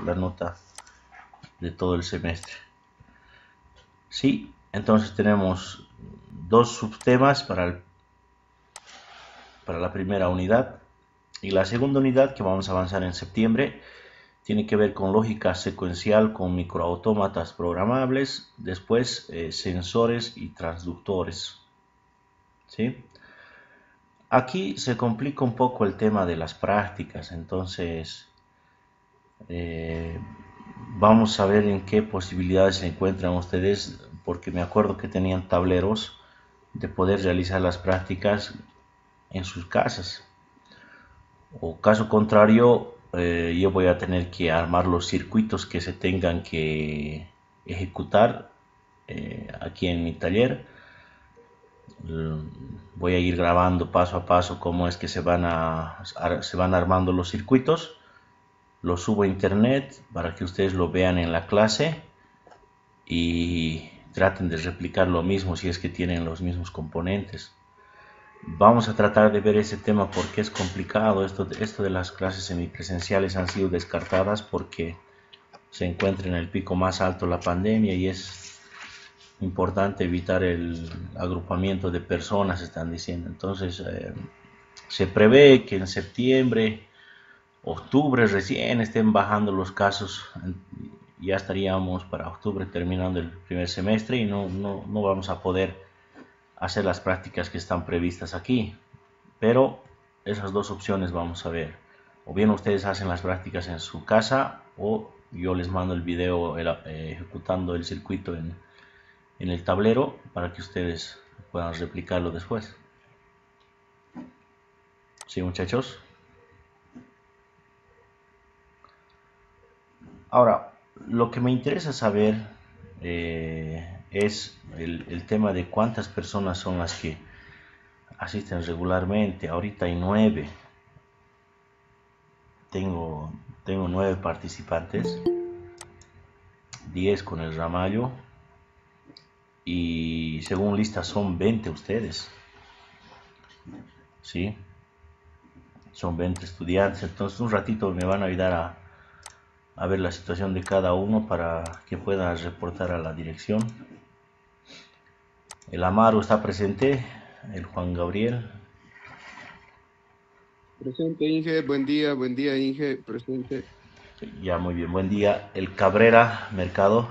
la nota de todo el semestre. Sí, entonces tenemos dos subtemas para la primera unidad, y la segunda unidad que vamos a avanzar en septiembre tiene que ver con lógica secuencial con microautómatas programables, después sensores y transductores. ¿Sí? Aquí se complica un poco el tema de las prácticas, entonces eh, vamos a ver en qué posibilidades se encuentran ustedes, porque me acuerdo que tenían tableros de poder realizar las prácticas en sus casas. O caso contrario, yo voy a tener que armar los circuitos que se tengan que ejecutar aquí en mi taller. Voy a ir grabando paso a paso cómo es que se van armando los circuitos. Los subo a internet para que ustedes lo vean en la clase y traten de replicar lo mismo si es que tienen los mismos componentes. Vamos a tratar de ver ese tema porque es complicado. Esto de las clases semipresenciales han sido descartadas porque se encuentra en el pico más alto la pandemia y es importante evitar el agrupamiento de personas, están diciendo. Entonces, se prevé que en septiembre, octubre recién estén bajando los casos. Ya estaríamos para octubre terminando el primer semestre y no vamos a poder hacer las prácticas que están previstas aquí. Pero esas dos opciones vamos a ver. O bien ustedes hacen las prácticas en su casa o yo les mando el video ejecutando el circuito en el tablero para que ustedes puedan replicarlo después. ¿Sí, muchachos? Ahora, lo que me interesa saber es el tema de cuántas personas son las que asisten regularmente. Ahorita hay 9. Tengo, tengo 9 participantes, 10 con el Ramallo y según lista son 20 ustedes. ¿Sí? Son 20 estudiantes. Entonces un ratito me van a ayudar a ver la situación de cada uno para que pueda reportar a la dirección. El Amaro está presente, el Juan Gabriel. Presente, Inge. Buen día, Inge. Presente. Ya, muy bien, buen día. El Cabrera Mercado.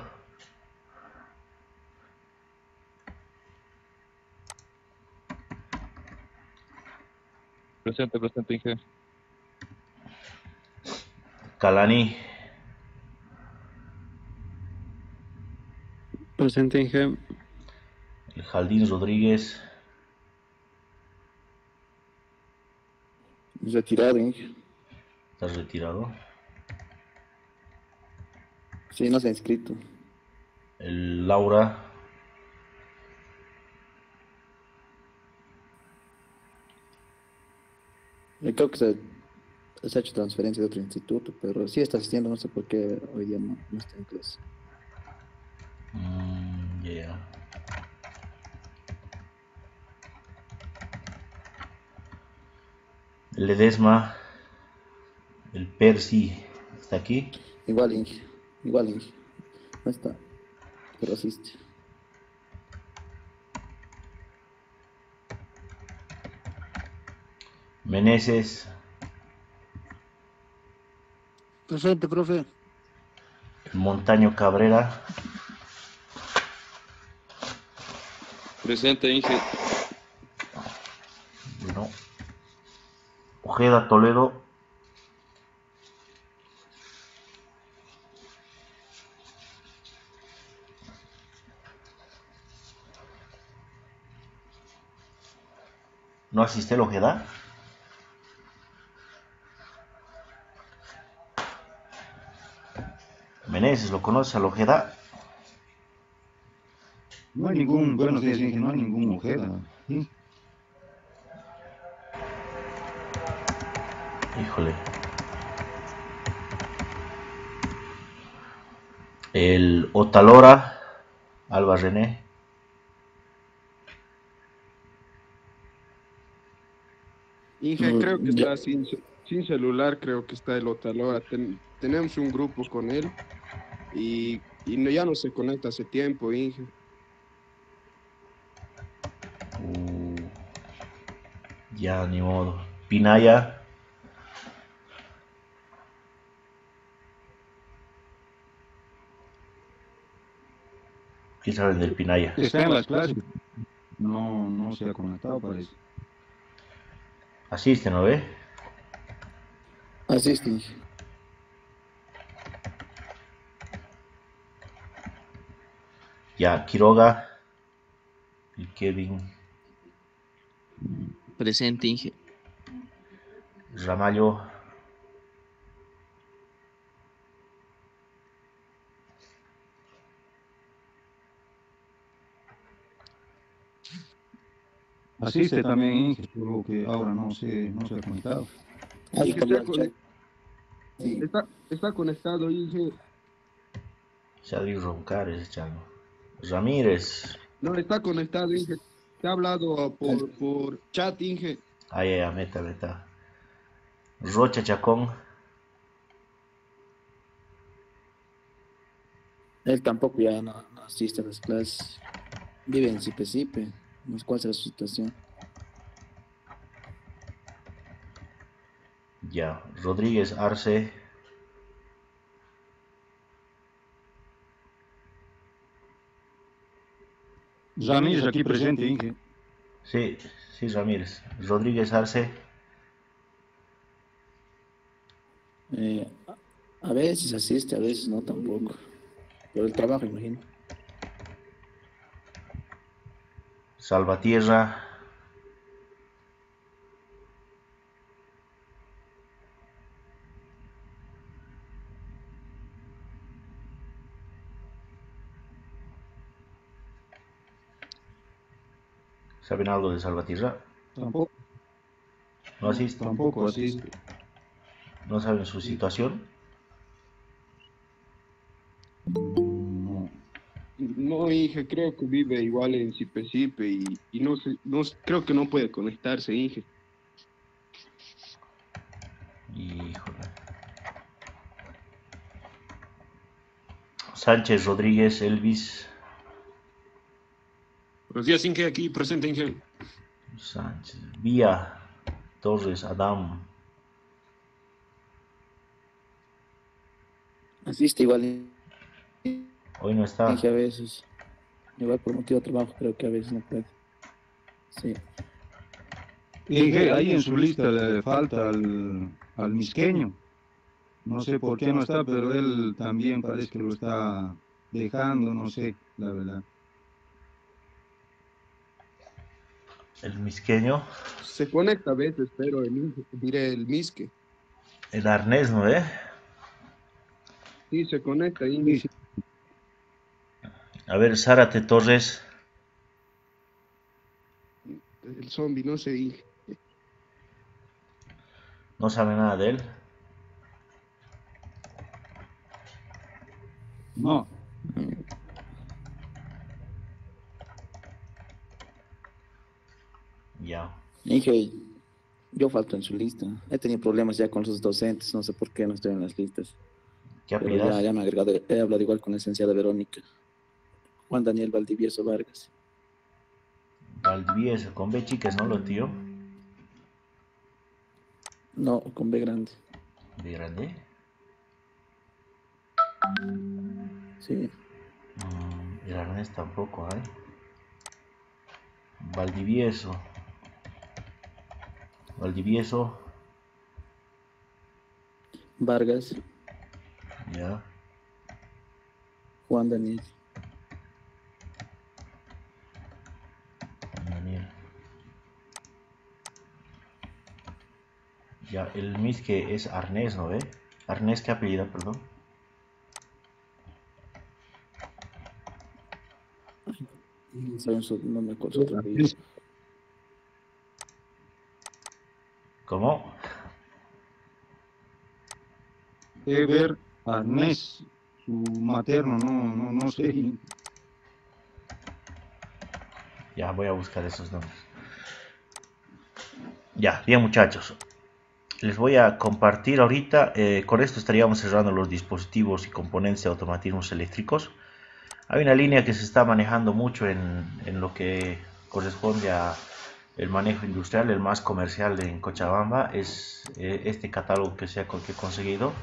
Presente, Inge. Calani. Presente, Inge. El Jaldín Rodríguez. Retirado, Inge. ¿Estás retirado? Sí, no se ha inscrito. El Laura. Creo que se ha hecho transferencia de otro instituto, pero sí está asistiendo, no sé por qué hoy día no está en clase. Yeah. El Ledesma. El Percy. ¿Está aquí? Igual, Inge. Igual, Inge. No está, pero asiste. Meneses. Presente, profe. El Montaño Cabrera. Presente, Inge. No. Ojeda Toledo. ¿No asiste el Ojeda? Meneses, ¿lo conoces al Ojeda? No hay ningún, buenos días, Inge, no hay ningún Ojeda. ¿Sí? Híjole. El Otalora. Alba René. Inge, creo que está sin celular creo que está el Otalora. Tenemos un grupo con él ya no se conecta hace tiempo, Inge. Ya, ni modo. Pinaya. ¿Qué saben del Pinaya? Está en las clases. No, no se ha conectado, parece. Asiste, ¿no ve? Asiste, Inge. Ya, Quiroga. El Kevin. Presente, Inge. Ramallo. Asiste también Inge, solo que ahora no se ha conectado. Ah, Inge por el chat. Sí. está conectado, Inge. Sadri Roncar ese chavo. Ramírez. No, está conectado, Inge. Te ha hablado por chat, Inge. Ya, meta. Rocha Chacón. Él tampoco ya no asiste a las clases. Vive en Sipe. No sé cuál será su situación. Ya, Rodríguez Arce. Ramírez aquí presente, Inge. Sí, Ramírez. Rodríguez Arce. A veces asiste, a veces no tampoco. Por el trabajo, imagino. Salvatierra. ¿Saben algo de Salvatierra? Tampoco. ¿No asiste? Tampoco asiste. ¿No saben su situación? No. No, Inge, creo que vive igual en Sipe y creo que no puede conectarse, Inge. Híjole. Sánchez Rodríguez Elvis. Buenos días, Inge, aquí presente, Inge. Sánchez. Vía Torres Adam. Asiste igual, Hoy no está. Inge, a veces. Igual por motivo de trabajo, creo que a veces no puede. Sí. Inge, ahí en su lista le falta al misqueño. No sé por qué no está, pero él también parece que lo está dejando, no sé, la verdad. El misqueño. Se conecta a veces, pero el Misque. El arnés, ¿no ve? Sí, se conecta, Inge. A ver, Zárate Torres. El zombie, no sé, Inge. No sabe nada de él. No. Ya. Inge, yo falto en su lista. He tenido problemas ya con los docentes, no sé por qué no estoy en las listas. ¿Qué Pero apellidas? ya me he agregado, he hablado igual con la licenciada Verónica. Juan Daniel Valdivieso Vargas. Valdivieso, con B chicas, ¿no, lo tío? No, con B grande. ¿De grande? Sí. El arnés tampoco hay. Valdivieso. Vargas, Ya. Juan Daniel. Daniel. Ya, el mis que es arnés, ¿no ve? Arnés, ¿qué apellido, perdón? No me acuerdo su apellido. ¿Cómo? Ever Arnés, su materno, no sé. Ya, voy a buscar esos nombres. Ya, bien muchachos. les voy a compartir ahorita. Con esto estaríamos cerrando los dispositivos y componentes de automatismos eléctricos. Hay una línea que se está manejando mucho en lo que corresponde a el manejo industrial, el más comercial en Cochabamba, es este catálogo que he conseguido.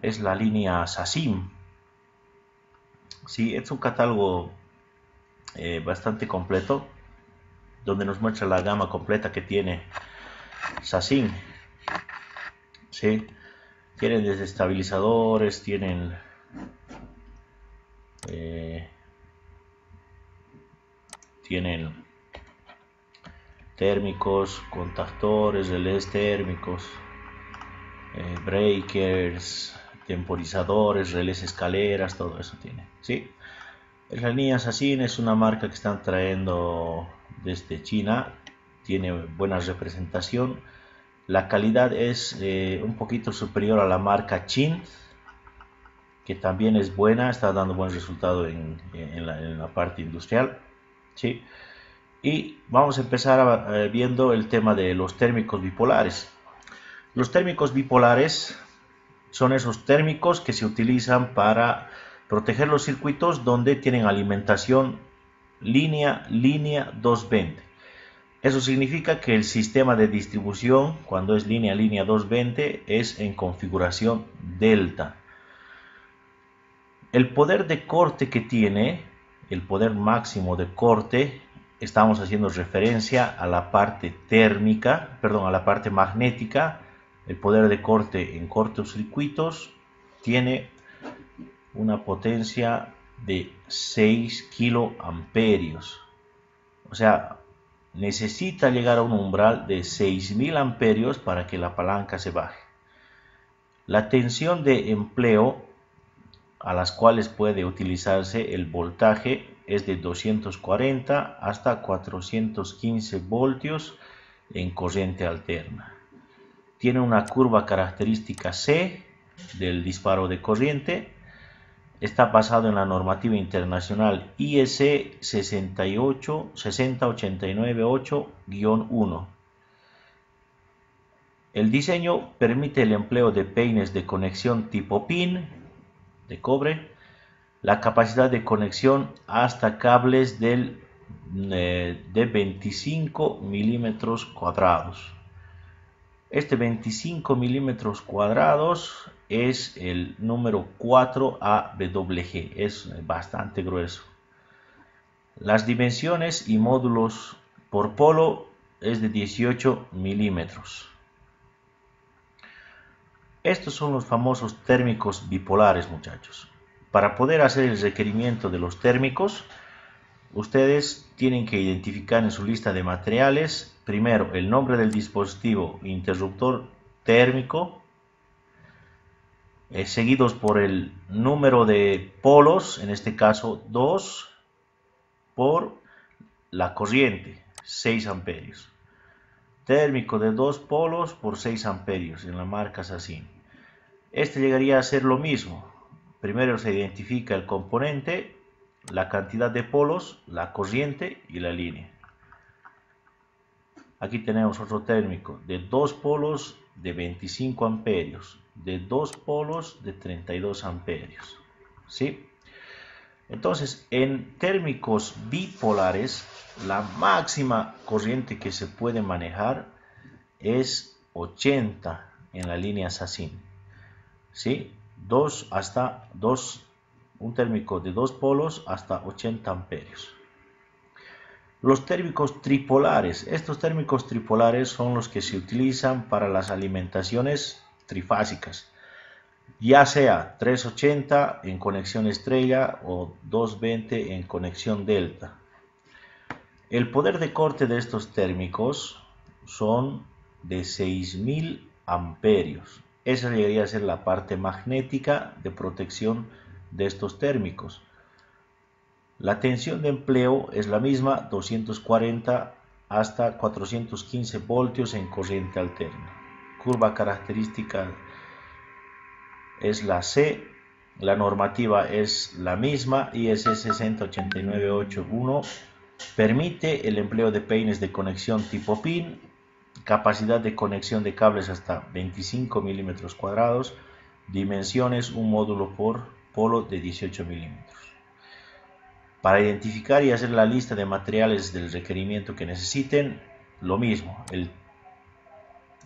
Es la línea SACIM. Sí, es un catálogo bastante completo, donde nos muestra la gama completa que tiene SACIM. ¿Sí? Tienen desde estabilizadores, tienen térmicos, contactores, relés térmicos, breakers, temporizadores, relés escaleras, todo eso tiene. ¿Sí? La línea SACIM es una marca que están trayendo desde China, tiene buena representación. La calidad es un poquito superior a la marca Chin, que también es buena, está dando buen resultado en la parte industrial. ¿Sí? Y vamos a empezar viendo el tema de los térmicos bipolares. Los térmicos bipolares son esos térmicos que se utilizan para proteger los circuitos donde tienen alimentación línea 220. Eso significa que el sistema de distribución, cuando es línea 220, es en configuración delta. El poder de corte que tiene, el poder máximo de corte, estamos haciendo referencia a la parte térmica, perdón, a la parte magnética. El poder de corte en cortocircuitos tiene una potencia de 6 kiloamperios. O sea, necesita llegar a un umbral de 6000 amperios para que la palanca se baje. La tensión de empleo a las cuales puede utilizarse el voltaje es de 240 hasta 415 voltios en corriente alterna. Tiene una curva característica C del disparo de corriente. Está basado en la normativa internacional IEC 60898-1. El diseño permite el empleo de peines de conexión tipo PIN de cobre, la capacidad de conexión hasta cables de 25 milímetros cuadrados. Este 25 milímetros cuadrados es el número 4AWG, es bastante grueso. Las dimensiones y módulos por polo es de 18 milímetros. Estos son los famosos térmicos bipolares, muchachos. Para poder hacer el requerimiento de los térmicos, ustedes tienen que identificar en su lista de materiales, primero el nombre del dispositivo interruptor térmico, seguidos por el número de polos, en este caso 2, por la corriente, 6 amperios. Térmico de 2 polos por 6 amperios en la marca SACIM. Este llegaría a ser lo mismo. Primero se identifica el componente, la cantidad de polos, la corriente y la línea. Aquí tenemos otro térmico de 2 polos de 25 amperios, de 2 polos de 32 amperios. ¿Sí? Entonces, en térmicos bipolares, la máxima corriente que se puede manejar es 80 en la línea SACIM. ¿Sí? Un térmico de 2 polos hasta 80 amperios. Los térmicos tripolares. Estos térmicos tripolares son los que se utilizan para las alimentaciones trifásicas, ya sea 380 en conexión estrella o 220 en conexión delta. El poder de corte de estos térmicos son de 6000 amperios. Esa llegaría a ser la parte magnética de protección de estos térmicos. La tensión de empleo es la misma, 240 hasta 415 voltios en corriente alterna. Curva característica es la C, la normativa es la misma, IEC 60898-1, permite el empleo de peines de conexión tipo PIN, capacidad de conexión de cables hasta 25 milímetros cuadrados, dimensiones un módulo por polo de 18 milímetros. Para identificar y hacer la lista de materiales del requerimiento que necesiten, lo mismo, el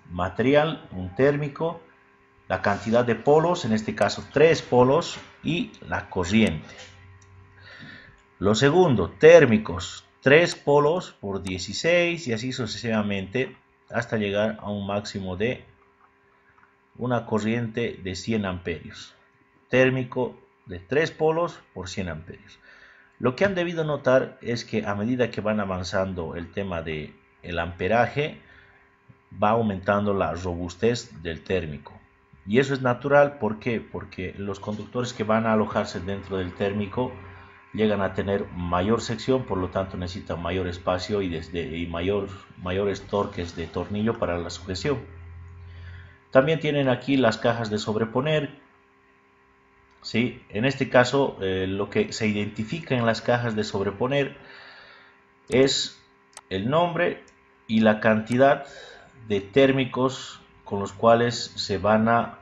material, un térmico, la cantidad de polos, en este caso 3 polos, y la corriente. Lo segundo, térmicos, 3 polos por 16 y así sucesivamente hasta llegar a un máximo de una corriente de 100 amperios. Térmico de 3 polos por 100 amperios. Lo que han debido notar es que a medida que van avanzando el tema del amperaje, va aumentando la robustez del térmico. Y eso es natural, ¿por qué? Porque los conductores que van a alojarse dentro del térmico llegan a tener mayor sección, por lo tanto necesitan mayor espacio y mayores torques de tornillo para la sujeción. También tienen aquí las cajas de sobreponer. ¿Sí? En este caso, lo que se identifica en las cajas de sobreponer es el nombre y la cantidad de térmicos con los cuales se van a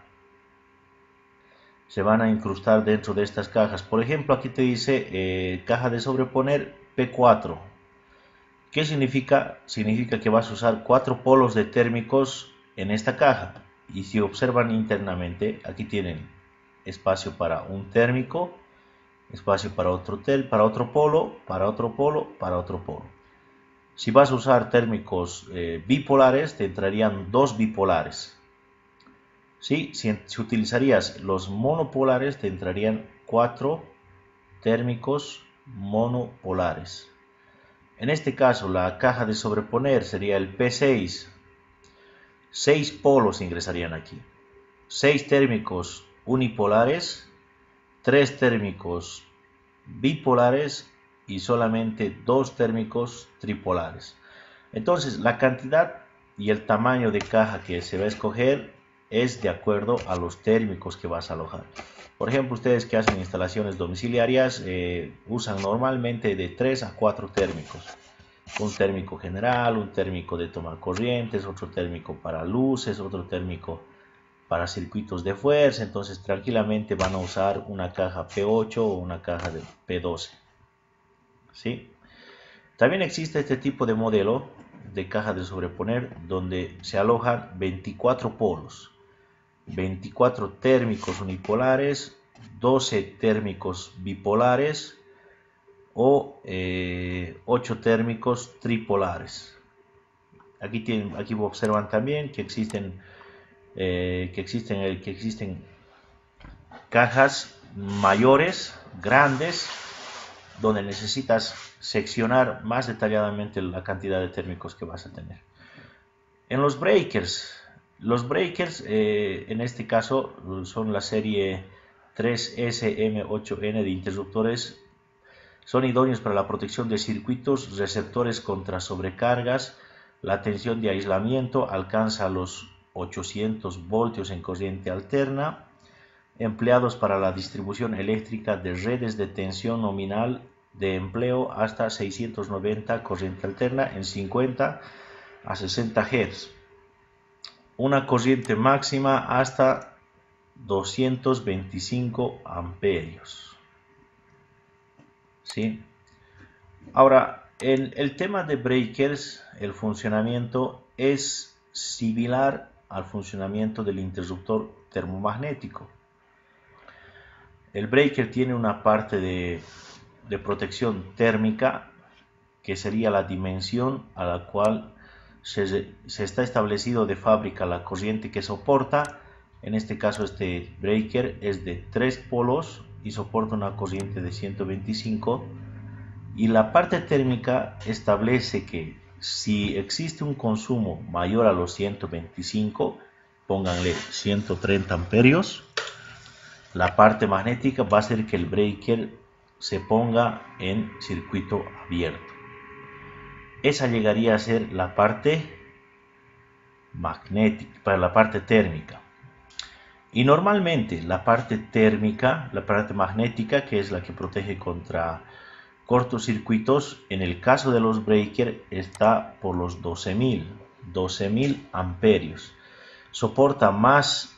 incrustar dentro de estas cajas. Por ejemplo, aquí te dice caja de sobreponer P4. ¿Qué significa? Significa que vas a usar 4 polos de térmicos en esta caja. Y si observan internamente, aquí tienen espacio para un térmico, espacio para otro polo, para otro polo, para otro polo. Si vas a usar térmicos bipolares, te entrarían 2 bipolares. ¿Sí? Si utilizarías los monopolares, te entrarían 4 térmicos monopolares. En este caso, la caja de sobreponer sería el P6. 6 polos ingresarían aquí. 6 térmicos unipolares, 3 térmicos bipolares y solamente 2 térmicos tripolares. Entonces, la cantidad y el tamaño de caja que se va a escoger es de acuerdo a los térmicos que vas a alojar. Por ejemplo, ustedes que hacen instalaciones domiciliarias usan normalmente de 3 a 4 térmicos. Un térmico general, un térmico de tomar corrientes, otro térmico para luces, otro térmico para circuitos de fuerza. Entonces tranquilamente van a usar una caja P8 o una caja de P12. ¿Sí? También existe este tipo de modelo de caja de sobreponer donde se alojan 24 polos, 24 térmicos unipolares, 12 térmicos bipolares o 8 térmicos tripolares. Aquí observan también que existen cajas mayores, grandes, donde necesitas seccionar más detalladamente la cantidad de térmicos que vas a tener. En los breakers en este caso son la serie 3SM8N de interruptores. Son idóneos para la protección de circuitos, receptores contra sobrecargas. La tensión de aislamiento alcanza los 800 voltios en corriente alterna, empleados para la distribución eléctrica de redes de tensión nominal de empleo hasta 690 corriente alterna en 50 a 60 Hz, una corriente máxima hasta 225 amperios. ¿Sí? Ahora, en el tema de breakers, el funcionamiento es similar al funcionamiento del interruptor termomagnético. El breaker tiene una parte de protección térmica, que sería la dimensión a la cual se está establecido de fábrica la corriente que soporta. En este caso, este breaker es de 3 polos y soporta una corriente de 125. Y la parte térmica establece que si existe un consumo mayor a los 125, pónganle 130 amperios, la parte magnética va a hacer que el breaker se ponga en circuito abierto. Esa llegaría a ser la parte magnética, para la parte térmica. Y normalmente la parte térmica, la parte magnética, que es la que protege contra cortocircuitos, en el caso de los breakers está por los 12.000. 12.000 amperios. Soporta más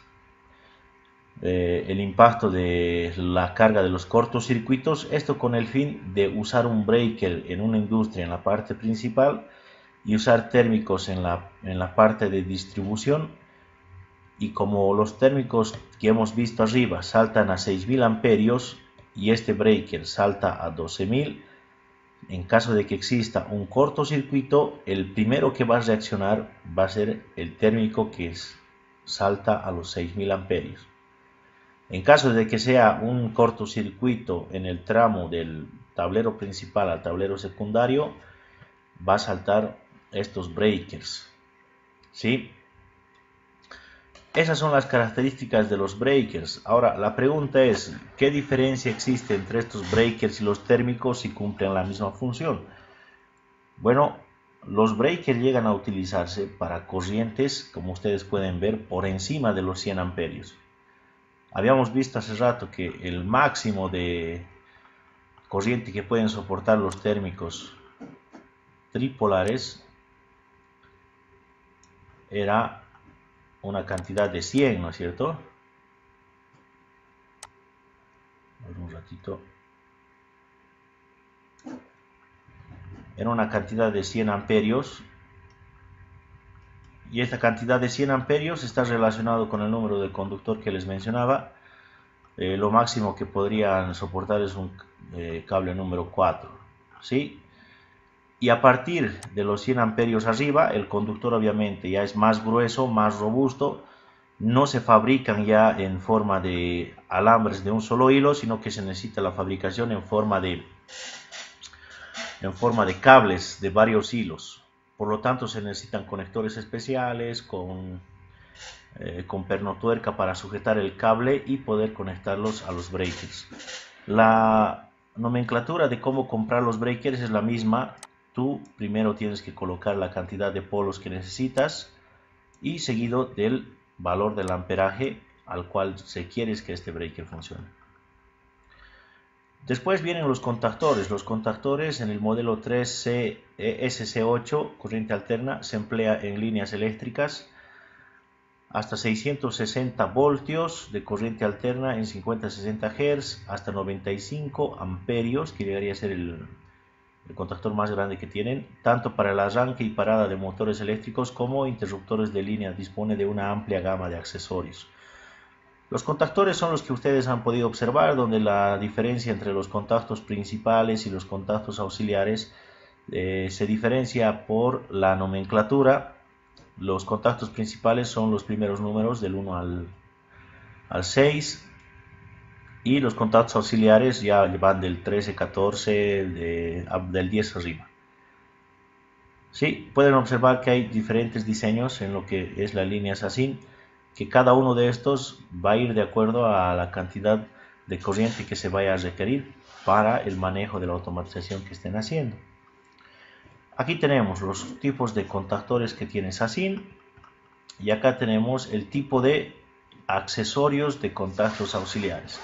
el impacto de la carga de los cortocircuitos, esto con el fin de usar un breaker en una industria en la parte principal y usar térmicos en la parte de distribución. Y como los térmicos que hemos visto arriba saltan a 6.000 amperios y este breaker salta a 12.000, en caso de que exista un cortocircuito, el primero que va a reaccionar va a ser el térmico que salta a los 6.000 amperios. En caso de que sea un cortocircuito en el tramo del tablero principal al tablero secundario, va a saltar estos breakers, ¿sí? Esas son las características de los breakers. Ahora, la pregunta es, ¿qué diferencia existe entre estos breakers y los térmicos si cumplen la misma función? Bueno, los breakers llegan a utilizarse para corrientes, como ustedes pueden ver, por encima de los 100 amperios. Habíamos visto hace rato que el máximo de corriente que pueden soportar los térmicos tripolares era una cantidad de 100, ¿no es cierto? A ver un ratito. Era una cantidad de 100 amperios. Y esta cantidad de 100 amperios está relacionado con el número de conductor que les mencionaba. Lo máximo que podrían soportar es un cable número 4, ¿sí? Y a partir de los 100 amperios arriba, el conductor obviamente ya es más grueso, más robusto. No se fabrican ya en forma de alambres de un solo hilo, sino que se necesita la fabricación en forma de cables de varios hilos. Por lo tanto, se necesitan conectores especiales con pernotuerca para sujetar el cable y poder conectarlos a los breakers. La nomenclatura de cómo comprar los breakers es la misma. Tú primero tienes que colocar la cantidad de polos que necesitas y seguido del valor del amperaje al cual se quiere que este breaker funcione. Después vienen los contactores. Los contactores en el modelo 3C SC8 corriente alterna se emplea en líneas eléctricas hasta 660 voltios de corriente alterna en 50-60 Hz hasta 95 amperios, que llegaría a ser el contactor más grande que tienen, tanto para el arranque y parada de motores eléctricos como interruptores de línea. Dispone de una amplia gama de accesorios. Los contactores son los que ustedes han podido observar, donde la diferencia entre los contactos principales y los contactos auxiliares se diferencia por la nomenclatura. Los contactos principales son los primeros números del 1 al 6 y los contactos auxiliares ya van del 13, 14, del 10 arriba. Sí, pueden observar que hay diferentes diseños en lo que es la línea SACIN, que cada uno de estos va a ir de acuerdo a la cantidad de corriente que se vaya a requerir para el manejo de la automatización que estén haciendo. Aquí tenemos los tipos de contactores que tiene SACIN y acá tenemos el tipo de accesorios de contactos auxiliares.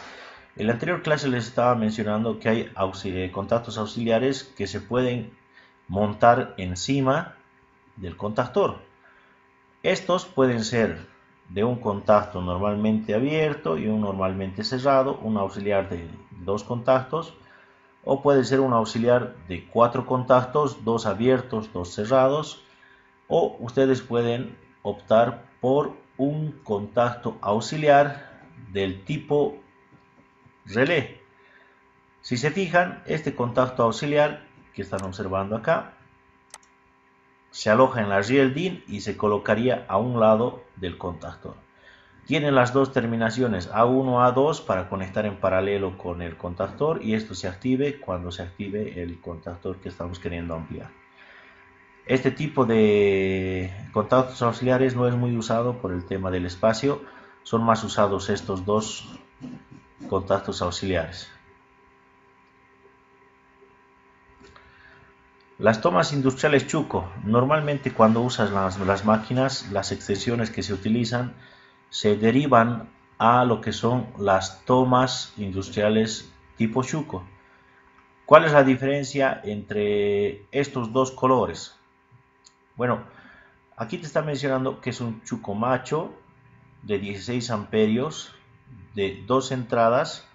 En la anterior clase les estaba mencionando que hay contactos auxiliares que se pueden montar encima del contactor. Estos pueden ser de un contacto normalmente abierto y un normalmente cerrado, un auxiliar de 2 contactos, o puede ser un auxiliar de 4 contactos, 2 abiertos, 2 cerrados, o ustedes pueden optar por un contacto auxiliar del tipo relé. Si se fijan, este contacto auxiliar que están observando acá se aloja en la riel DIN y se colocaría a un lado del contactor. Tiene las dos terminaciones A1, A2 para conectar en paralelo con el contactor y esto se active cuando se active el contactor que estamos queriendo ampliar. Este tipo de contactos auxiliares no es muy usado por el tema del espacio, son más usados estos dos contactos auxiliares. Las tomas industriales Chuco. Normalmente cuando usas las máquinas, las extensiones que se utilizan se derivan a lo que son las tomas industriales tipo Chuco. ¿Cuál es la diferencia entre estos dos colores? Bueno, Aquí te está mencionando que es un chuco macho de 16 amperios de 2 entradas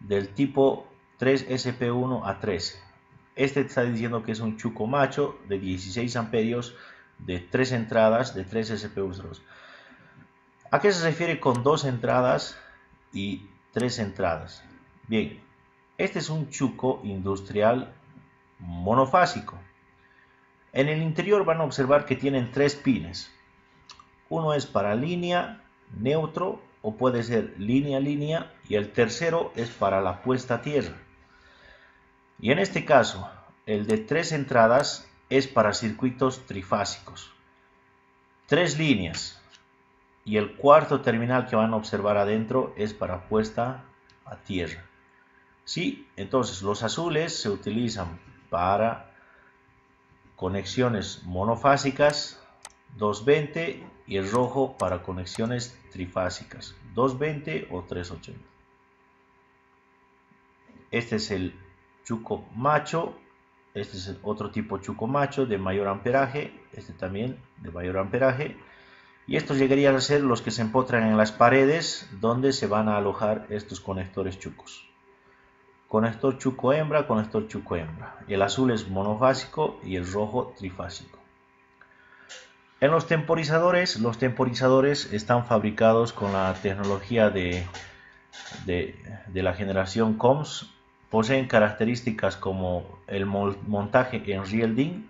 del tipo 3SP1 a 13. Este te está diciendo que es un chuco macho de 16 amperios de 3 entradas de 3 SP1. ¿A qué se refiere con 2 entradas y 3 entradas? Bien, este es un chuco industrial monofásico. En el interior van a observar que tienen 3 pines. Uno es para línea, neutro o puede ser línea, y el tercero es para la puesta a tierra. Y en este caso, el de 3 entradas es para circuitos trifásicos. 3 líneas y el cuarto terminal que van a observar adentro es para puesta a tierra. Sí, entonces los azules se utilizan para conexiones monofásicas 220 y el rojo para conexiones trifásicas 220 o 380. Este es el chuco macho, este es el otro tipo chuco macho de mayor amperaje, este también de mayor amperaje, y estos llegarían a ser los que se empotran en las paredes donde se van a alojar estos conectores chucos. Conector chuco hembra, conector chuco hembra. El azul es monofásico y el rojo trifásico. En los temporizadores están fabricados con la tecnología de la generación COMS. Poseen características como el montaje en riel DIN,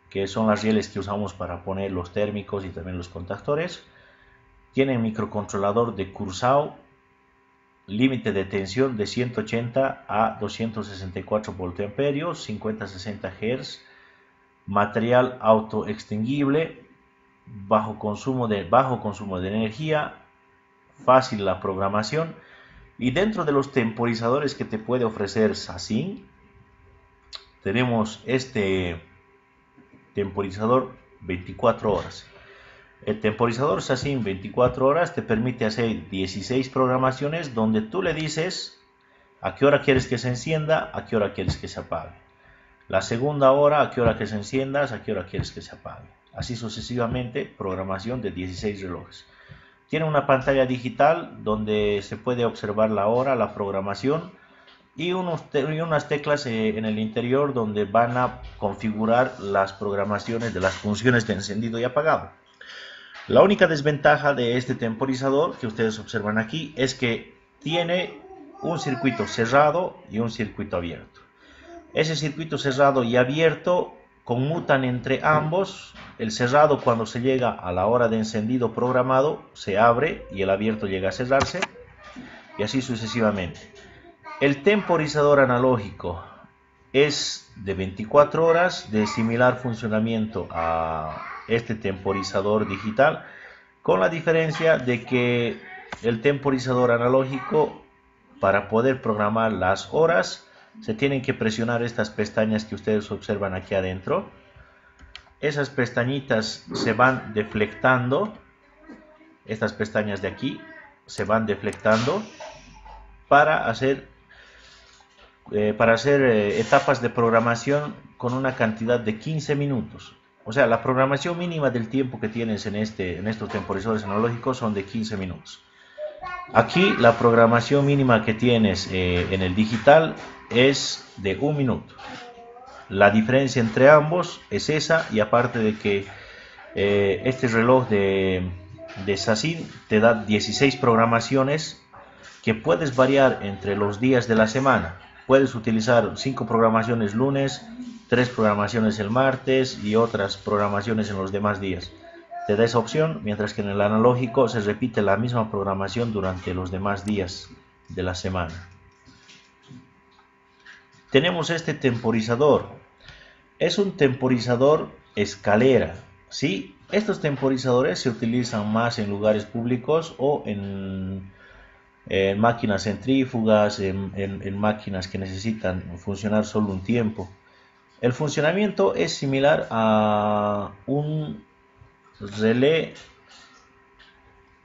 que son las rieles que usamos para poner los térmicos y también los contactores. Tienen microcontrolador de Kurzau, límite de tensión de 180 a 264 voltamperios, 50-60 Hz, material autoextinguible, bajo consumo de energía, fácil la programación. Y dentro de los temporizadores que te puede ofrecer Sasin, tenemos este temporizador 24 horas. El temporizador Sasin 24 horas te permite hacer 16 programaciones donde tú le dices a qué hora quieres que se encienda, a qué hora quieres que se apague. La segunda hora, a qué hora que se encienda, a qué hora quieres que se apague. Así sucesivamente, programación de 16 relojes. Tiene una pantalla digital donde se puede observar la hora, la programación y unas teclas en el interior donde van a configurar las programaciones de las funciones de encendido y apagado. La única desventaja de este temporizador que ustedes observan aquí es que tiene un circuito cerrado y un circuito abierto. Ese circuito cerrado y abierto conmutan entre ambos. El cerrado, cuando se llega a la hora de encendido programado, se abre y el abierto llega a cerrarse, y así sucesivamente. El temporizador analógico es de 24 horas, de similar funcionamiento a este temporizador digital, con la diferencia de que el temporizador analógico, para poder programar las horas, se tienen que presionar estas pestañas que ustedes observan aquí adentro. Esas pestañitas se van deflectando, estas pestañas de aquí se van deflectando para hacer etapas de programación con una cantidad de 15 minutos. O sea, la programación mínima del tiempo que tienes en estos temporizadores analógicos son de 15 minutos. Aquí la programación mínima que tienes en el digital es de 1 minuto. La diferencia entre ambos es esa, y aparte de que este reloj de Sasin te da 16 programaciones que puedes variar entre los días de la semana. Puedes utilizar 5 programaciones lunes, 3 programaciones el martes y otras programaciones en los demás días. Te da esa opción, mientras que en el analógico se repite la misma programación durante los demás días de la semana. Tenemos este temporizador. Es un temporizador escalera, ¿sí? Estos temporizadores se utilizan más en lugares públicos o en máquinas centrífugas, en máquinas que necesitan funcionar solo un tiempo. El funcionamiento es similar a un relé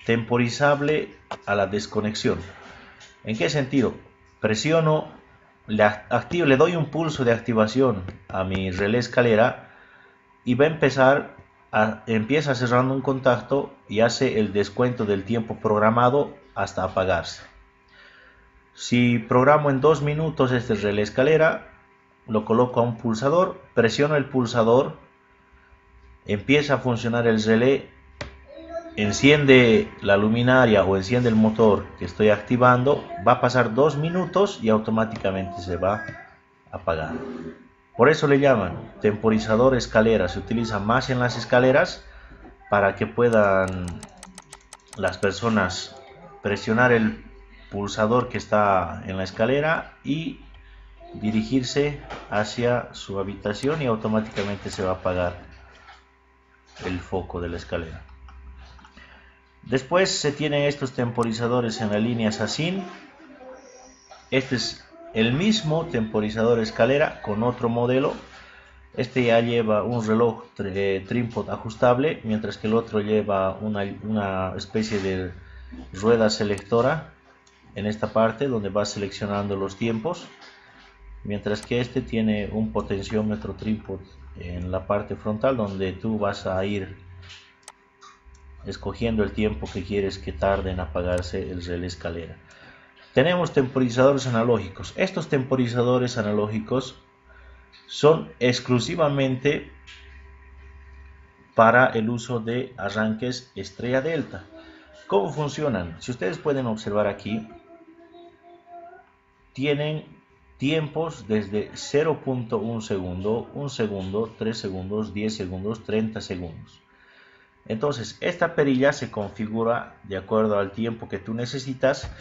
temporizable a la desconexión. ¿En qué sentido? Presiono, le doy un pulso de activación a mi relé escalera y va a empezar empieza cerrando un contacto y hace el descuento del tiempo programado hasta apagarse. Si programo en 2 minutos este relé escalera, lo coloco a un pulsador, presiono el pulsador, empieza a funcionar el relé, enciende la luminaria o enciende el motor que estoy activando, va a pasar 2 minutos y automáticamente se va a apagar. Por eso le llaman temporizador escalera. Se utiliza más en las escaleras para que puedan las personas presionar el pulsador que está en la escalera y dirigirse hacia su habitación y automáticamente se va a apagar el foco de la escalera. Después se tienen estos temporizadores en la línea Assassin. Este es el mismo temporizador escalera con otro modelo. Este ya lleva un reloj trípode ajustable, mientras que el otro lleva una especie de rueda selectora en esta parte donde va seleccionando los tiempos, mientras que este tiene un potenciómetro trípode en la parte frontal donde tú vas a ir escogiendo el tiempo que quieres que tarde en apagarse el relé escalera. Tenemos temporizadores analógicos. Estos temporizadores analógicos son exclusivamente para el uso de arranques estrella delta. ¿Cómo funcionan? Si ustedes pueden observar aquí, tienen tiempos desde 0.1 segundo, 1 segundo, 3 segundos, 10 segundos, 30 segundos. Entonces, esta perilla se configura de acuerdo al tiempo que tú necesitas,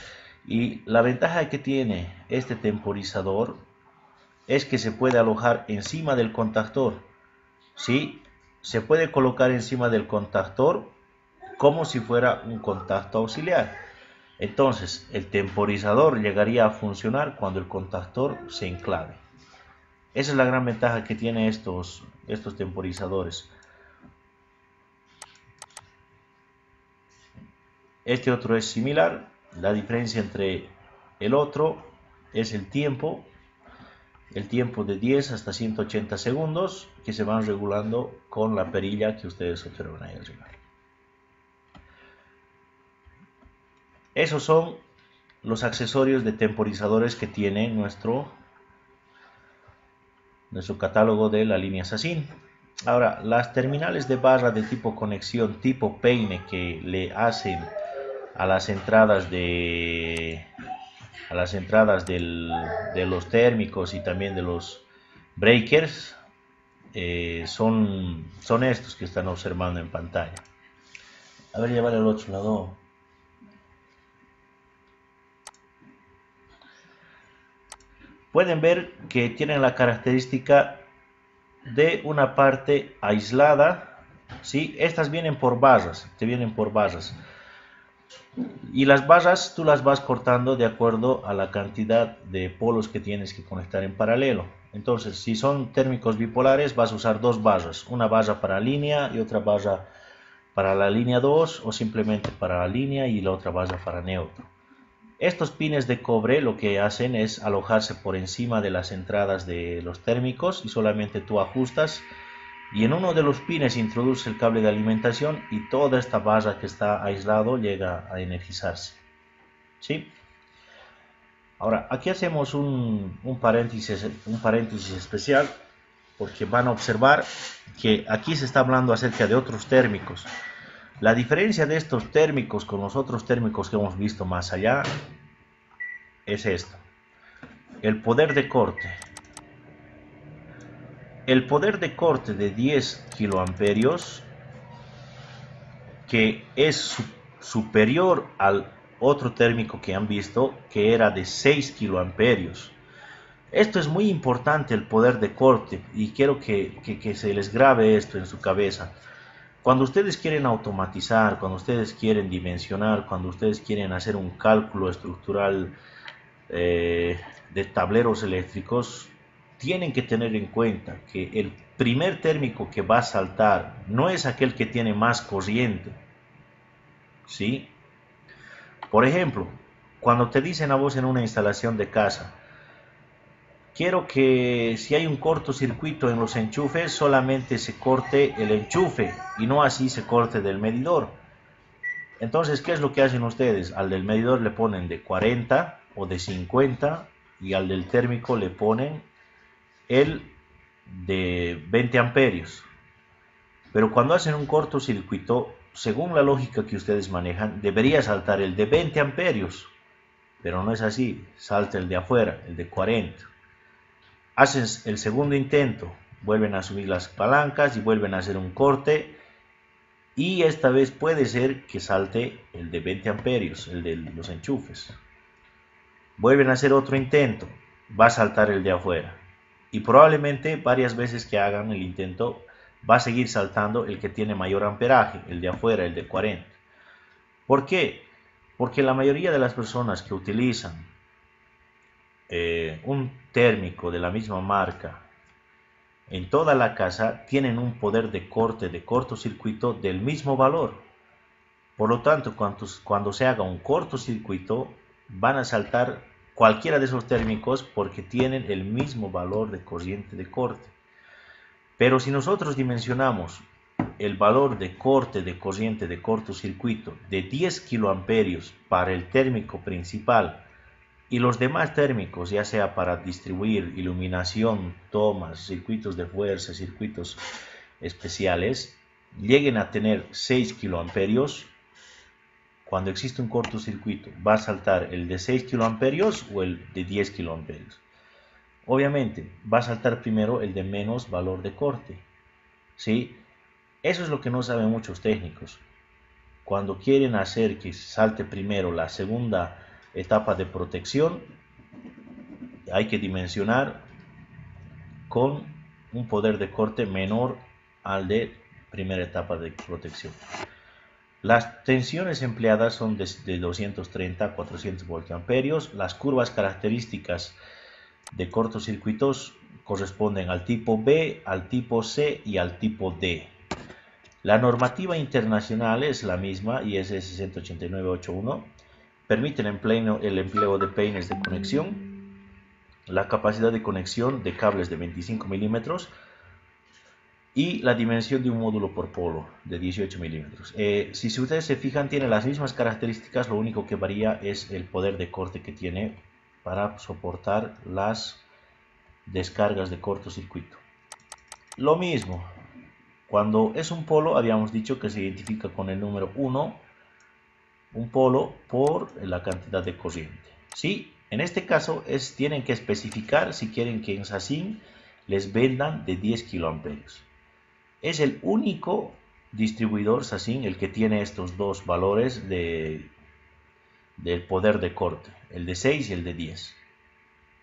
y la ventaja que tiene este temporizador es que se puede alojar encima del contactor. ¿Sí? Se puede colocar encima del contactor como si fuera un contacto auxiliar. Entonces, el temporizador llegaría a funcionar cuando el contactor se enclave. Esa es la gran ventaja que tiene estos temporizadores. Este otro es similar. La diferencia entre el otro es el tiempo de 10 hasta 180 segundos que se van regulando con la perilla que ustedes observan ahí arriba. Esos son los accesorios de temporizadores que tiene nuestro catálogo de la línea Assassin. Ahora, las terminales de barra de tipo conexión tipo peine que le hacen a las entradas de los térmicos y también de los breakers son estos que están observando en pantalla. A ver, llevar al otro lado. Pueden ver que tienen la característica de una parte aislada, ¿sí? Estas vienen por barras, y las barras tú las vas cortando de acuerdo a la cantidad de polos que tienes que conectar en paralelo. Entonces, si son térmicos bipolares, vas a usar 2 barras, una barra para línea y otra barra para la línea 2, o simplemente para la línea y la otra barra para neutro. Estos pines de cobre lo que hacen es alojarse por encima de las entradas de los térmicos y solamente tú ajustas, y en uno de los pines introduce el cable de alimentación y toda esta barra que está aislado llega a energizarse. ¿Sí? Ahora, aquí hacemos un paréntesis especial, porque van a observar que aquí se está hablando acerca de otros térmicos. La diferencia de estos térmicos con los otros térmicos que hemos visto más allá es esto: el poder de corte. El poder de corte de 10 kiloamperios, que es superior al otro térmico que han visto, que era de 6 kiloamperios. Esto es muy importante, el poder de corte, y quiero que se les grabe esto en su cabeza. Cuando ustedes quieren automatizar, cuando ustedes quieren dimensionar, cuando ustedes quieren hacer un cálculo estructural de tableros eléctricos, tienen que tener en cuenta que el primer térmico que va a saltar no es aquel que tiene más corriente, ¿sí? Por ejemplo, cuando te dicen a vos en una instalación de casa quiero que si hay un cortocircuito en los enchufes, solamente se corte el enchufe y no así se corte del medidor. Entonces, ¿qué es lo que hacen ustedes? Al del medidor le ponen de 40 o de 50 y al del térmico le ponen el de 20 amperios. Pero cuando hacen un cortocircuito, según la lógica que ustedes manejan, debería saltar el de 20 amperios. Pero no es así, salta el de afuera, el de 40. Hacen el segundo intento, vuelven a subir las palancas y vuelven a hacer un corte. Y esta vez puede ser que salte el de 20 amperios, el de los enchufes. Vuelven a hacer otro intento, va a saltar el de afuera. Y probablemente varias veces que hagan el intento, va a seguir saltando el que tiene mayor amperaje, el de afuera, el de 40. ¿Por qué? Porque la mayoría de las personas que utilizan un térmico de la misma marca en toda la casa tienen un poder de corte, de cortocircuito del mismo valor. Por lo tanto, cuando se haga un cortocircuito, van a saltar cualquiera de esos térmicos porque tienen el mismo valor de corriente de corte. Pero si nosotros dimensionamos el valor de corte de corriente de cortocircuito de 10 kiloamperios para el térmico principal y los demás térmicos, ya sea para distribuir iluminación, tomas, circuitos de fuerza, circuitos especiales, lleguen a tener 6 kiloamperios, cuando existe un cortocircuito, va a saltar el de 6 kiloamperios o el de 10 kiloamperios. Obviamente, va a saltar primero el de menos valor de corte, ¿sí? Eso es lo que no saben muchos técnicos. Cuando quieren hacer que salte primero la segunda etapa de protección, hay que dimensionar con un poder de corte menor al de primera etapa de protección. Las tensiones empleadas son de 230 a 400 voltamperios. Las curvas características de cortocircuitos corresponden al tipo B, al tipo C y al tipo D. La normativa internacional es la misma, IS 68981. Permiten el empleo de peines de conexión, la capacidad de conexión de cables de 25 milímetros y la dimensión de un módulo por polo de 18 milímetros. Si ustedes se fijan, tiene las mismas características, lo único que varía es el poder de corte que tiene para soportar las descargas de cortocircuito. Lo mismo, cuando es un polo, habíamos dicho que se identifica con el número 1, un polo por la cantidad de corriente. Sí, en este caso tienen que especificar si quieren que en SACIN les vendan de 10 kiloamperios. Es el único distribuidor SACIN el que tiene estos dos valores del poder de corte, el de 6 y el de 10.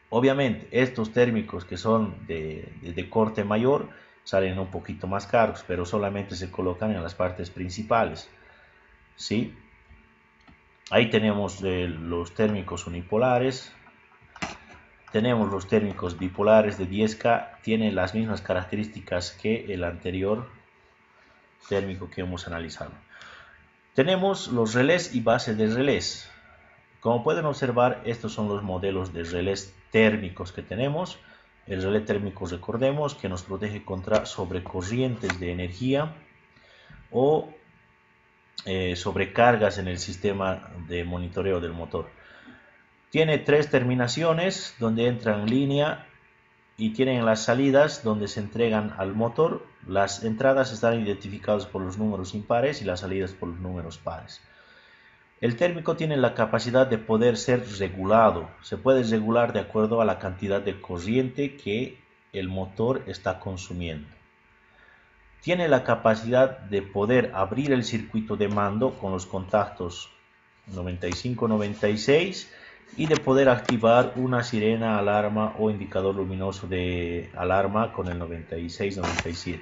Obviamente, estos térmicos que son de corte mayor salen un poquito más caros, pero solamente se colocan en las partes principales, ¿sí? Ahí tenemos los térmicos unipolares, tenemos los térmicos bipolares de 10K, tienen las mismas características que el anterior térmico que hemos analizado. Tenemos los relés y base de relés. Como pueden observar, estos son los modelos de relés térmicos que tenemos. El relé térmico, recordemos, que nos protege contra sobrecorrientes de energía o sobrecargas en el sistema de monitoreo del motor. Tiene 3 terminaciones donde entra en línea y tienen las salidas donde se entregan al motor. Las entradas están identificadas por los números impares y las salidas por los números pares. El térmico tiene la capacidad de poder ser regulado. Se puede regular de acuerdo a la cantidad de corriente que el motor está consumiendo. Tiene la capacidad de poder abrir el circuito de mando con los contactos 95-96 y de poder activar una sirena, alarma o indicador luminoso de alarma con el 96-97.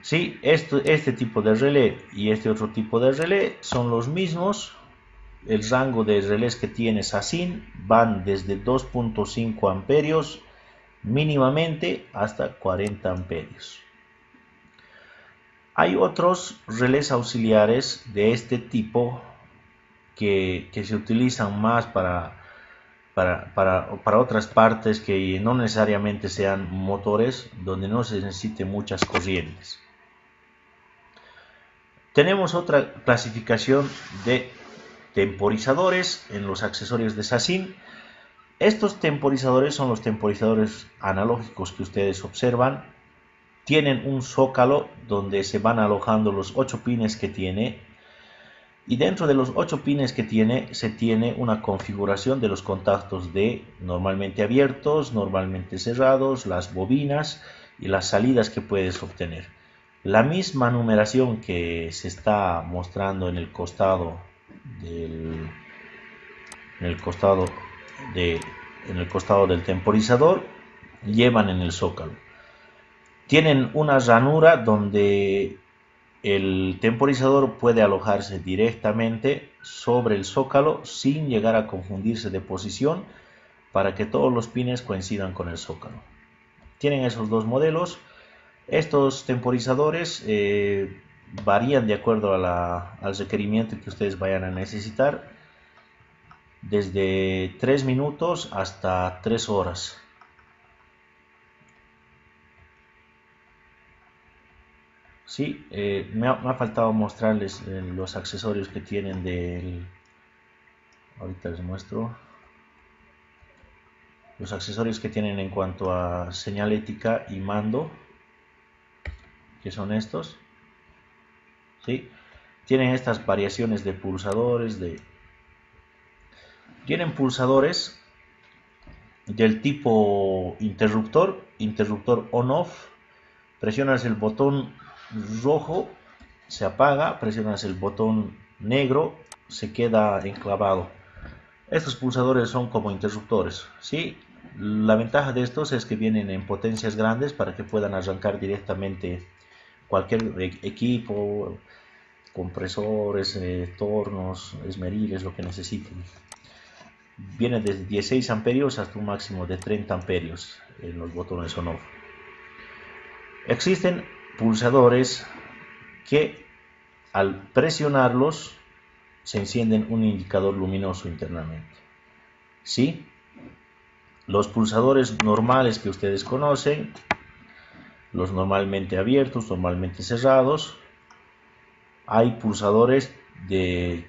Sí, este tipo de relé y este otro tipo de relé son los mismos. El rango de relés que tiene SACIN van desde 2.5 amperios mínimamente hasta 40 amperios. Hay otros relés auxiliares de este tipo que se utilizan más para para otras partes que no necesariamente sean motores, donde no se necesite muchas corrientes. Tenemos otra clasificación de temporizadores en los accesorios de SACIN. Estos temporizadores son los temporizadores analógicos que ustedes observan. Tienen un zócalo donde se van alojando los 8 pines que tiene, y dentro de los 8 pines que tiene se tiene una configuración de los contactos de normalmente abiertos, normalmente cerrados, las bobinas y las salidas que puedes obtener. La misma numeración que se está mostrando en el costado del temporizador llevan en el zócalo. Tienen una ranura donde el temporizador puede alojarse directamente sobre el zócalo sin llegar a confundirse de posición, para que todos los pines coincidan con el zócalo. Tienen esos dos modelos. Estos temporizadores varían de acuerdo al requerimiento que ustedes vayan a necesitar, desde 3 minutos hasta 3 horas. Sí, me ha faltado mostrarles los accesorios que tienen ahorita les muestro. Los accesorios que tienen en cuanto a señalética y mando, que son estos. ¿Sí? Tienen estas variaciones de pulsadores. Tienen pulsadores del tipo interruptor on-off. Presionas el botón rojo, se apaga, presionas el botón negro, se queda enclavado. Estos pulsadores son como interruptores, ¿sí? La ventaja de estos es que vienen en potencias grandes para que puedan arrancar directamente cualquier equipo, compresores, tornos, esmeriles, lo que necesiten. Viene desde 16 amperios hasta un máximo de 30 amperios en los botones on-off. Existen pulsadores que al presionarlos se encienden un indicador luminoso internamente. ¿Sí? Los pulsadores normales que ustedes conocen, los normalmente abiertos, normalmente cerrados. Hay pulsadores que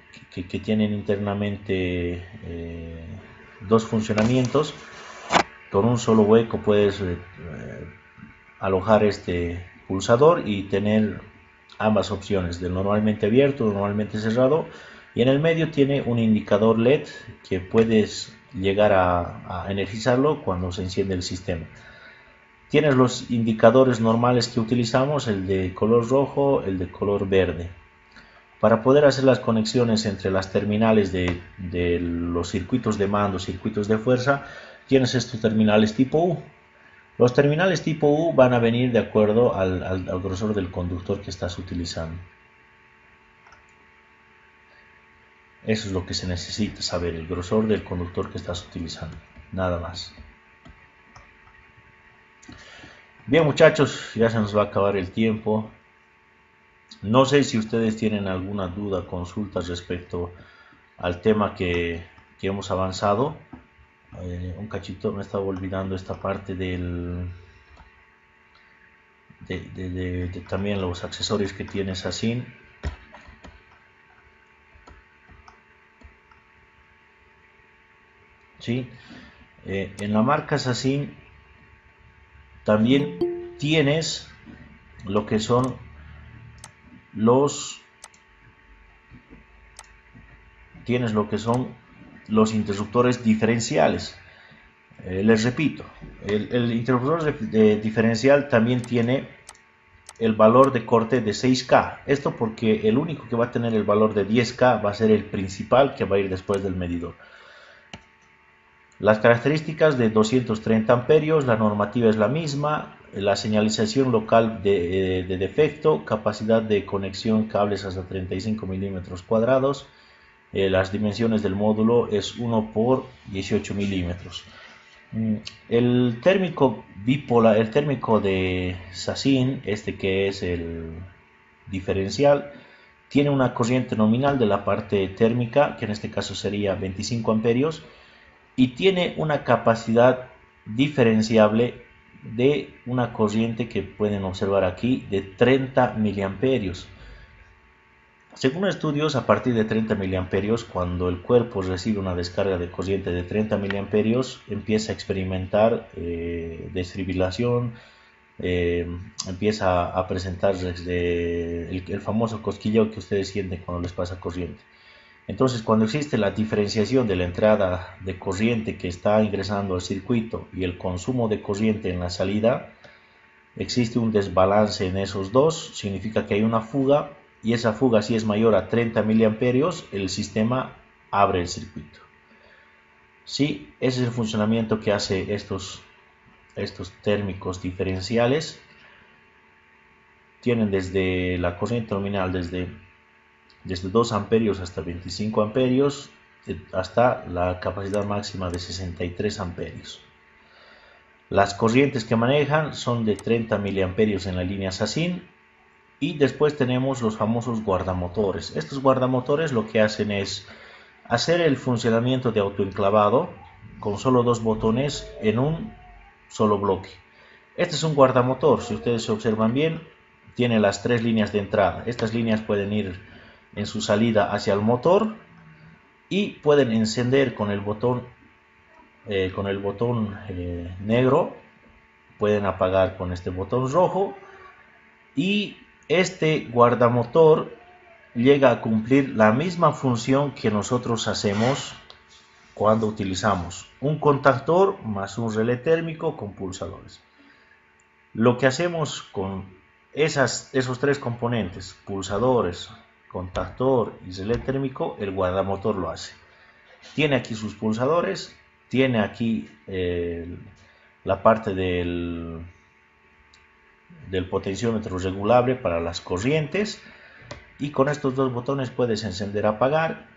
tienen internamente dos funcionamientos. Con un solo hueco puedes alojar este pulsador y tener ambas opciones, del normalmente abierto, normalmente cerrado, y en el medio tiene un indicador LED que puedes llegar a energizarlo cuando se enciende el sistema. Tienes los indicadores normales que utilizamos, el de color rojo, el de color verde. Para poder hacer las conexiones entre las terminales de los circuitos de mando, circuitos de fuerza, tienes estos terminales tipo U. Los terminales tipo U van a venir de acuerdo al grosor del conductor que estás utilizando. Eso es lo que se necesita saber, el grosor del conductor que estás utilizando, nada más. Bien, muchachos, ya se nos va a acabar el tiempo. No sé si ustedes tienen alguna duda, consulta respecto al tema que hemos avanzado. Un cachito, me estaba olvidando esta parte de también los accesorios que tiene SACIN. ¿Sí? En la marca SACIN también tienes lo que son los interruptores diferenciales. Les repito, el interruptor diferencial también tiene el valor de corte de 6K. Esto porque el único que va a tener el valor de 10K va a ser el principal, que va a ir después del medidor. Las características de 230 amperios, la normativa es la misma, la señalización local de defecto, capacidad de conexión cables hasta 35 milímetros cuadrados, las dimensiones del módulo es 1 por 18 milímetros. El térmico bipolar, el térmico de SACIN, que es el diferencial, tiene una corriente nominal de la parte térmica, que en este caso sería 25 amperios, y tiene una capacidad diferenciable de una corriente que pueden observar aquí de 30 miliamperios. Según estudios, a partir de 30 miliamperios, cuando el cuerpo recibe una descarga de corriente de 30 miliamperios, empieza a experimentar desfibrilación, empieza a presentar el famoso cosquilleo que ustedes sienten cuando les pasa corriente. Entonces, cuando existe la diferenciación de la entrada de corriente que está ingresando al circuito y el consumo de corriente en la salida, existe un desbalance en esos dos, significa que hay una fuga, y esa fuga, si es mayor a 30 miliamperios, el sistema abre el circuito. Sí, ese es el funcionamiento que hace estos térmicos diferenciales. Tienen desde la corriente nominal desde 2 amperios hasta 25 amperios, hasta la capacidad máxima de 63 amperios. Las corrientes que manejan son de 30 miliamperios en la línea SACIN. Y después tenemos los famosos guardamotores. Estos guardamotores lo que hacen es hacer el funcionamiento de autoenclavado con solo 2 botones en un solo bloque. Este es un guardamotor, si ustedes se observan bien, tiene las 3 líneas de entrada. Estas líneas pueden ir en su salida hacia el motor y pueden encender con el botón negro, pueden apagar con este botón rojo, y este guardamotor llega a cumplir la misma función que nosotros hacemos cuando utilizamos un contactor más un relé térmico con pulsadores. Lo que hacemos con esos 3 componentes, pulsadores, contactor y relé térmico, el guardamotor lo hace. Tiene aquí sus pulsadores, tiene aquí la parte del potenciómetro regulable para las corrientes, y con estos 2 botones puedes encender, apagar,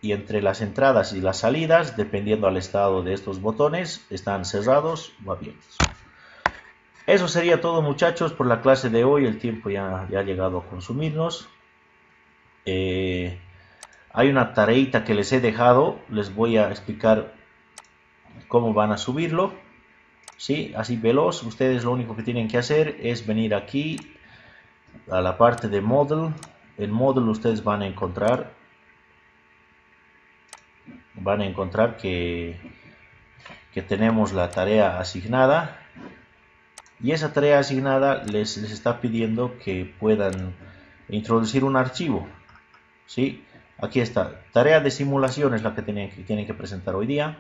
y entre las entradas y las salidas, dependiendo al estado de estos botones, están cerrados o abiertos. Eso sería todo, muchachos, por la clase de hoy. El tiempo ya ha llegado a consumirnos. Hay una tareita que les he dejado, les voy a explicar cómo van a subirlo. ¿Sí? Así veloz. Ustedes lo único que tienen que hacer es venir aquí a la parte de Model. En Model ustedes van a encontrar que tenemos la tarea asignada, y esa tarea asignada les está pidiendo que puedan introducir un archivo. ¿Sí? Aquí está, tarea de simulación es la que tienen que presentar hoy día.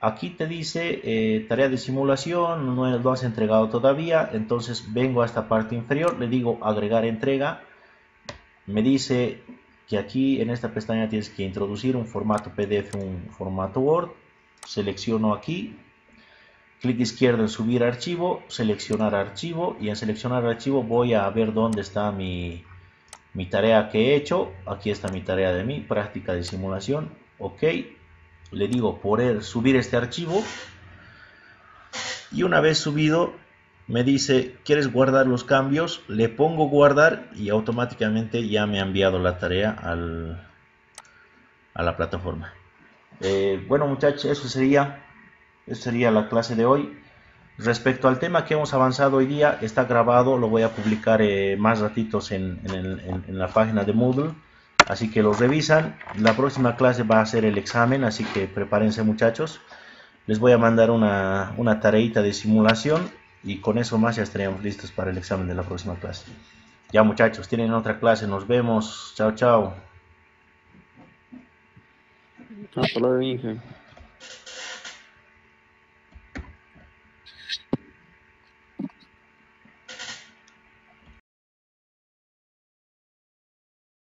Aquí te dice tarea de simulación, no lo has entregado todavía. Entonces vengo a esta parte inferior, le digo agregar entrega. Me dice que aquí en esta pestaña tienes que introducir un formato PDF, un formato Word. Selecciono aquí, clic izquierdo en subir archivo, seleccionar archivo, y en seleccionar archivo voy a ver dónde está mi tarea que he hecho. Aquí está mi tarea de mi práctica de simulación. Ok. Le digo poder subir este archivo, y una vez subido me dice ¿quieres guardar los cambios? Le pongo guardar y automáticamente ya me ha enviado la tarea a la plataforma. Bueno, muchachos, eso sería la clase de hoy. Respecto al tema que hemos avanzado hoy día, está grabado, lo voy a publicar más ratitos en la página de Moodle. Así que los revisan. La próxima clase va a ser el examen, así que prepárense, muchachos. Les voy a mandar una tareita de simulación, y con eso más ya estaríamos listos para el examen de la próxima clase. Ya, muchachos, tienen otra clase. Nos vemos. Chao, chao. Hasta luego, Inge.